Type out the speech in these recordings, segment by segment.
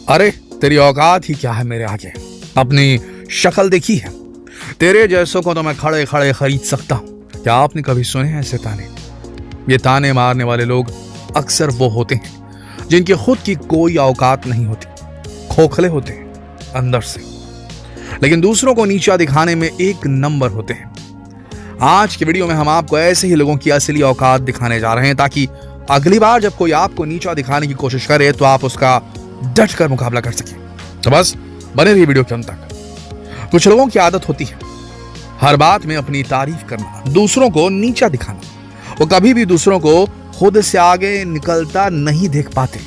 अरे तेरी औकात ही क्या है मेरे आगे, अपनी शक्ल देखी है? तेरे जैसों को तो मैं खड़े खड़े खरीद सकता हूं। क्या आपने कभी सुने हैं ऐसे ताने? ये ताने मारने वाले लोग अक्सर वो होते हैं जिनकी खुद की कोई औकात नहीं होती, खोखले होते हैं अंदर से, लेकिन दूसरों को नीचा दिखाने में एक नंबर होते हैं। आज की वीडियो में हम आपको ऐसे ही लोगों की असली औकात दिखाने जा रहे हैं ताकि अगली बार जब कोई आपको नीचा दिखाने की कोशिश करे तो आप उसका डट कर मुकाबला कर सकें। तो बस बने रहिए वीडियो के अंत तक। कुछ लोगों की आदत होती है हर बात में अपनी तारीफ करना, दूसरों को नीचा दिखाना। वो कभी भी दूसरों को खुद से आगे निकलता नहीं देख पाते।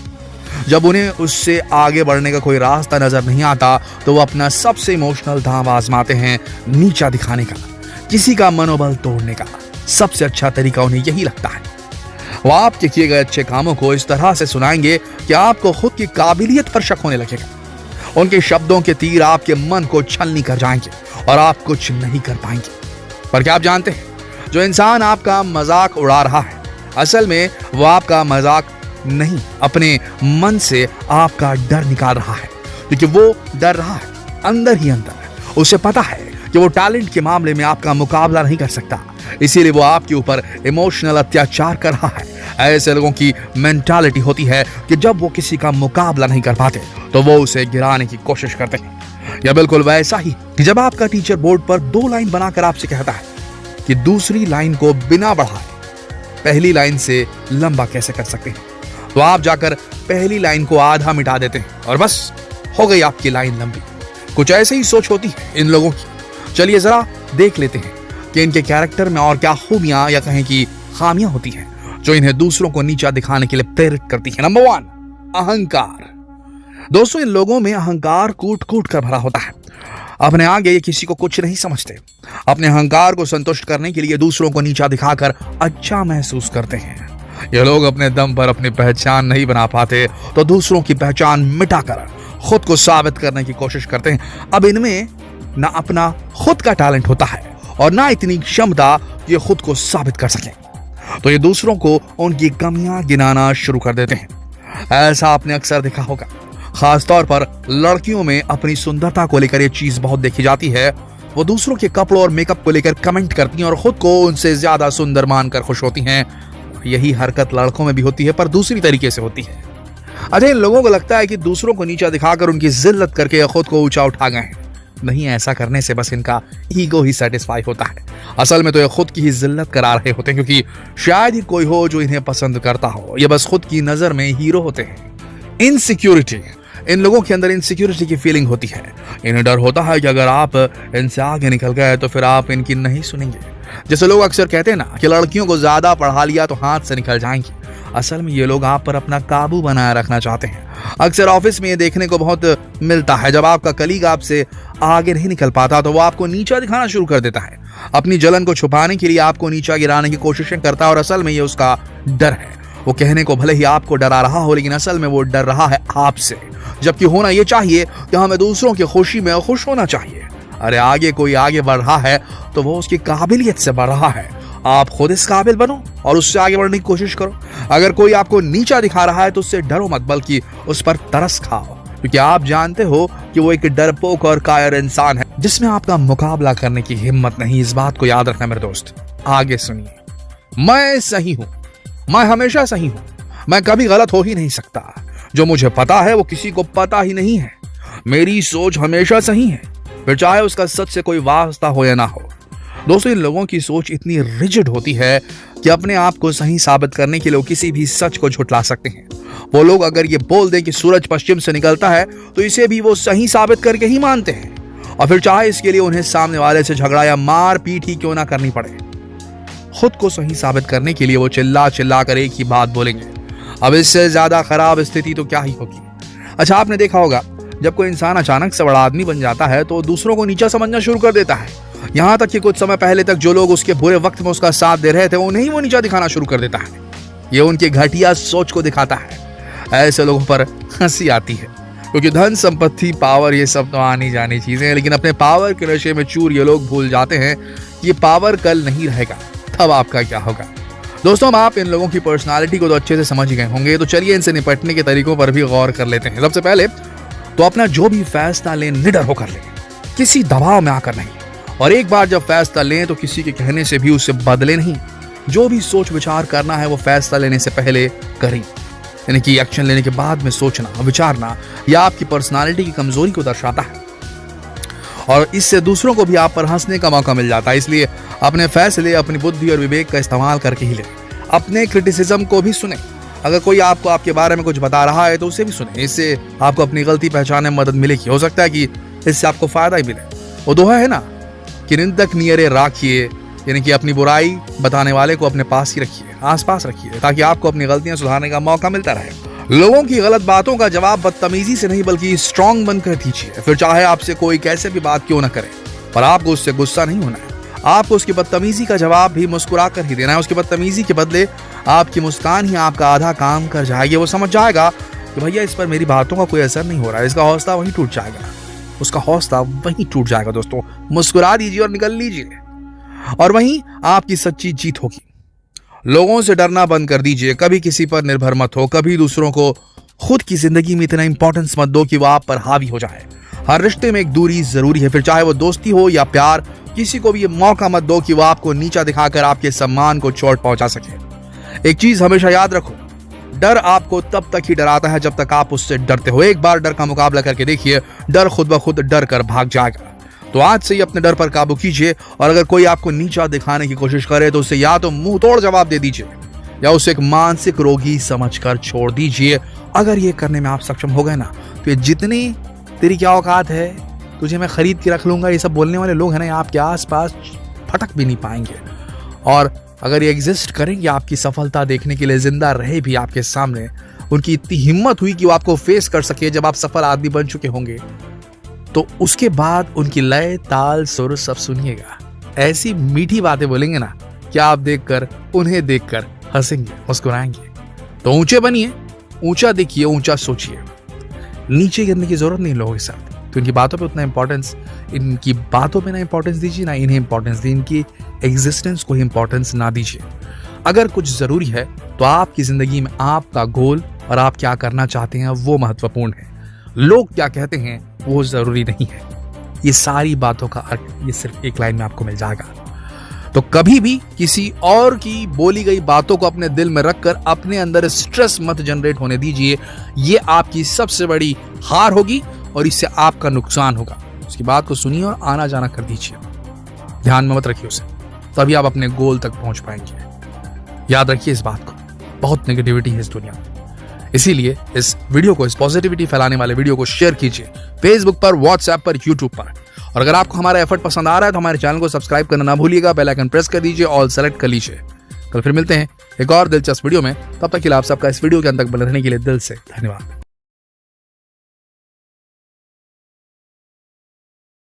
जब उन्हें उससे आगे बढ़ने का कोई रास्ता नजर नहीं आता तो वो अपना सबसे इमोशनल दांव आजमाते हैं नीचा दिखाने का। किसी का मनोबल तोड़ने का सबसे अच्छा तरीका उन्हें यही लगता है। वो आपके किए गए अच्छे कामों को इस तरह से सुनाएंगे कि आपको खुद की काबिलियत पर शक होने लगेगा। उनके शब्दों के तीर आपके मन को छलनी कर जाएंगे और आप कुछ नहीं कर पाएंगे। पर क्या आप जानते हैं, जो इंसान आपका मजाक उड़ा रहा है, असल में वो आपका मजाक नहीं, अपने मन से आपका डर निकाल रहा है। क्योंकि वो डर रहा है अंदर ही अंदर। उसे पता है कि वो टैलेंट के मामले में आपका मुकाबला नहीं कर सकता, इसीलिए वो आपके ऊपर इमोशनल अत्याचार कर रहा है। ऐसे लोगों की मेंटालिटी होती है कि जब वो किसी का मुकाबला नहीं कर पाते तो वो उसे गिराने की कोशिश करते हैं। या बिल्कुल वैसा ही कि जब आपका टीचर बोर्ड पर 2 लाइन बनाकर आपसे कहता है कि दूसरी लाइन को बिना बढ़ाए पहली लाइन से लंबा कैसे कर सकते हैं, तो आप जाकर पहली लाइन को आधा मिटा देते हैं और बस हो गई आपकी लाइन लंबी। कुछ ऐसे ही सोच होती है इन लोगों की। चलिए जरा देख लेते हैं कि इनके कैरेक्टर में और क्या खूबियां या कहें कि खामियां होती हैं जो इन्हें दूसरों को नीचा दिखाने के लिए प्रेरित करती है। नंबर 1, अहंकार। दोस्तों, इन लोगों में अहंकार कूट कूट कर भरा होता है। अपने आगे ये किसी को कुछ नहीं समझते। अपने अहंकार को संतुष्ट करने के लिए दूसरों को नीचा दिखाकर अच्छा महसूस करते हैं। ये लोग अपने दम पर अपनी पहचान नहीं बना पाते तो दूसरों की पहचान मिटाकर खुद को साबित करने की कोशिश करते हैं। अब इनमें ना अपना खुद का टैलेंट होता है और ना इतनी क्षमता ये खुद को साबित कर सके, तो ये दूसरों को उनकी कमियां गिनाना शुरू कर देते हैं। ऐसा आपने अक्सर देखा होगा, खासतौर पर लड़कियों में अपनी सुंदरता को लेकर ये चीज बहुत देखी जाती है। वो दूसरों के कपड़ों और मेकअप को लेकर कमेंट करती हैं और खुद को उनसे ज्यादा सुंदर मानकर खुश होती हैं। यही हरकत लड़कों में भी होती है, पर दूसरी तरीके से होती है। अच्छा, इन लोगों को लगता है कि दूसरों को नीचा दिखाकर उनकी जिल्लत करके खुद को ऊंचा उठा गए हैं। नहीं, ऐसा करने से बस इनका ईगो ही सेटिस्फाई होता है। असल में तो ये खुद की ही जिल्लत करा रहे होते हैं, क्योंकि शायद ही कोई हो जो इन्हें पसंद करता हो। ये बस खुद की नजर में हीरो होते हैं। इनसिक्योरिटी। इन लोगों के अंदर इनसिक्योरिटी की फीलिंग होती है। इन्हें डर होता है कि अगर आप इनसे आगे निकल गए तो फिर आप इनकी नहीं सुनेंगे। जैसे लोग अक्सर कहते हैं ना कि लड़कियों को ज्यादा पढ़ा लिया तो हाथ से निकल जाएंगी। असल में ये लोग आप पर अपना काबू बनाए रखना चाहते हैं। अक्सर ऑफिस में ये देखने को बहुत मिलता है। जब आपका कलीग आपसे आगे नहीं निकल पाता तो वो आपको नीचा दिखाना शुरू कर देता है। अपनी जलन को छुपाने के लिए आपको नीचा गिराने की कोशिशें करता है और असल में ये उसका डर है। वो कहने को भले ही आपको डरा रहा हो, लेकिन असल में वो डर रहा है आपसे। जबकि होना ये चाहिए कि हमें दूसरों की खुशी में खुश होना चाहिए। अरे आगे कोई आगे बढ़ रहा है तो वो उसकी काबिलियत से बढ़ रहा है। आप खुद इस काबिल बनो और उससे आगे बढ़ने की कोशिश करो। अगर कोई आपको नीचा दिखा रहा है तो उससे डरो मत, बल्कि उस पर तरस खाओ, क्योंकि आप जानते हो कि वो एक डरपोक और कायर इंसान है जिसमें आपका मुकाबला करने की हिम्मत नहीं। इस बात को याद रखना मेरे दोस्त। आगे सुनिए। मैं सही हूं, मैं हमेशा सही हूं, मैं कभी गलत हो ही नहीं सकता। जो मुझे पता है वो किसी को पता ही नहीं है। मेरी सोच हमेशा सही है, फिर चाहे उसका सच से कोई वास्ता हो या ना हो। दोस्तों, इन लोगों की सोच इतनी रिजिड होती है कि अपने आप को सही साबित करने के लिए किसी भी सच को झुठला सकते हैं। वो लोग अगर ये बोल दें कि सूरज पश्चिम से निकलता है तो इसे भी वो सही साबित करके ही मानते हैं, और फिर चाहे इसके लिए उन्हें सामने वाले से झगड़ा या मार पीट ही क्यों ना करनी पड़े। खुद को सही साबित करने के लिए वो चिल्ला चिल्ला कर एक ही बात बोलेंगे। अब इससे ज्यादा खराब स्थिति तो क्या ही होगी। अच्छा, आपने देखा होगा जब कोई इंसान अचानक से बड़ा आदमी बन जाता है तो दूसरों को नीचा समझना शुरू कर देता है। यहाँ तक कि कुछ समय पहले तक जो लोग उसके बुरे वक्त में उसका साथ दे रहे थे उन्हें ही वो नीचा दिखाना शुरू कर देता है। ये उनकी घटिया सोच को दिखाता है। ऐसे लोगों पर हंसी आती है, क्योंकि धन संपत्ति पावर ये सब तो आनी जानी चीजें हैं, लेकिन अपने पावर के नशे में चूर ये लोग भूल जाते हैं ये पावर कल नहीं रहेगा, तब आपका क्या होगा। दोस्तों, अब आप इन लोगों की पर्सनालिटी को तो अच्छे से समझ ही गए होंगे, तो चलिए इनसे निपटने के तरीकों पर भी गौर कर लेते हैं। सबसे पहले तो अपना जो भी फैसला लें निडर होकर लें, किसी दबाव में आकर नहीं। और एक बार जब फैसला लें तो किसी के कहने से भी उसे बदले नहीं। जो भी सोच विचार करना है वो फैसला लेने से पहले करें, यानी कि एक्शन लेने के बाद में सोचना विचारना यह आपकी पर्सनालिटी की कमजोरी को दर्शाता है और इससे दूसरों को भी आप पर हंसने का मौका मिल जाता है। इसलिए अपने फैसले अपनी बुद्धि और विवेक का इस्तेमाल करके ही लें। अपने क्रिटिसिज्म को भी सुने। अगर कोई आपको आपके बारे में कुछ बता रहा है तो उसे भी सुने। इससे आपको अपनी गलती पहचानने में मदद मिलेगी। हो सकता है कि इससे आपको फायदा ही मिले। वो दोहा है ना कि निंदक नियरे राखिए, यानी कि अपनी बुराई बताने वाले को अपने पास ही रखिए, आसपास रखिए, ताकि आपको अपनी गलतियां सुधारने का मौका मिलता रहे। लोगों की गलत बातों का जवाब बदतमीजी से नहीं बल्कि स्ट्रांग बनकर दीजिए। फिर चाहे आपसे कोई कैसे भी बात क्यों ना करे, पर आपको उससे गुस्सा नहीं होना है। आपको उसकी बदतमीजी का जवाब भी मुस्कुरा कर ही देना है। उसकी बदतमीजी के बदले आपकी मुस्कान ही आपका आधा काम कर जाएगी। वो समझ जाएगा कि भैया इस पर मेरी बातों का कोई असर नहीं हो रहा है, इसका हौसला वहीं टूट जाएगा, उसका हौसला वहीं टूट जाएगा। दोस्तों, मुस्कुरा दीजिए और निकल लीजिए, और वहीं आपकी सच्ची जीत होगी। लोगों से डरना बंद कर दीजिए। कभी किसी पर निर्भर मत हो, कभी दूसरों को खुद की जिंदगी में इतना इंपॉर्टेंस मत दो कि वो आप पर हावी हो जाए। हर रिश्ते में एक दूरी जरूरी है, फिर चाहे वो दोस्ती हो या प्यार। किसी को भी ये मौका मत दो कि वो आपको नीचा दिखाकर आपके सम्मान को चोट पहुंचा सके। एक चीज हमेशा याद रखो, डर आपको तब तक ही डराता है जब तक आप उससे डरते हो। एक बार डर का मुकाबला करके देखिए, डर खुद ब खुद डर कर भाग जाएगा। तो आज से ही अपने डर पर काबू कीजिए, और अगर कोई आपको नीचा दिखाने की कोशिश करे तो उसे या तो मुंह तोड़ जवाब दे दीजिए या उसे एक मानसिक रोगी समझकर छोड़ दीजिए। अगर ये करने में आप सक्षम हो गए ना, तो जितनी तेरी क्या औकात है, तुझे मैं खरीद के रख लूंगा, ये सब बोलने वाले लोग हैं ना, आपके आसपास फटक भी नहीं पाएंगे। और अगर ये एग्जिस्ट करेंगे आपकी सफलता देखने के लिए, जिंदा रहे भी आपके सामने, उनकी इतनी हिम्मत हुई कि वो आपको फेस कर सके जब आप सफल आदमी बन चुके होंगे, तो उसके बाद उनकी लय ताल सुर सब सुनिएगा। ऐसी मीठी बातें बोलेंगे ना कि आप देखकर उन्हें देखकर हंसेंगे, मुस्कुराएंगे। तो ऊंचे बनिए, ऊंचा देखिए, ऊंचा सोचिए। नीचे गिरने की जरूरत नहीं लोगों के साथ, तो इनकी बातों पे उतना इंपॉर्टेंस, इनकी बातों पे ना इंपॉर्टेंस दीजिए, ना इन्हें इंपॉर्टेंस दी, इनकी एग्जिस्टेंस को इंपॉर्टेंस ना दीजिए। अगर कुछ जरूरी है तो आपकी जिंदगी में आपका गोल और आप क्या करना चाहते हैं वो महत्वपूर्ण है। लोग क्या कहते हैं वो जरूरी नहीं है। ये सारी बातों का अर्थ ये सिर्फ एक लाइन में आपको मिल जाएगा। तो कभी भी किसी और की बोली गई बातों को अपने दिल में रखकर अपने अंदर स्ट्रेस मत जनरेट होने दीजिए। ये आपकी सबसे बड़ी हार होगी और इससे आपका नुकसान होगा। उसकी बात को सुनिए और आना जाना कर दीजिए, ध्यान में मत रखिए उसे, तभी आप अपने गोल तक पहुंच पाएंगे। याद रखिए इस बात को, बहुत नेगेटिविटी है इस दुनिया में, इसीलिए इस वीडियो को, इस पॉजिटिविटी फैलाने वाले वीडियो को शेयर कीजिए फेसबुक पर, व्हाट्सएप पर, यूट्यूब पर। और अगर आपको हमारा एफर्ट पसंद आ रहा है तो हमारे चैनल को सब्सक्राइब करना ना भूलिएगा, बेल आइकन प्रेस कर दीजिए, ऑल सेलेक्ट कर लीजिए। कल फिर मिलते हैं एक और दिलचस्प वीडियो में। तब तक के लिए आप सबका इस वीडियो के अंत तक बने रहने के लिए दिल से धन्यवाद।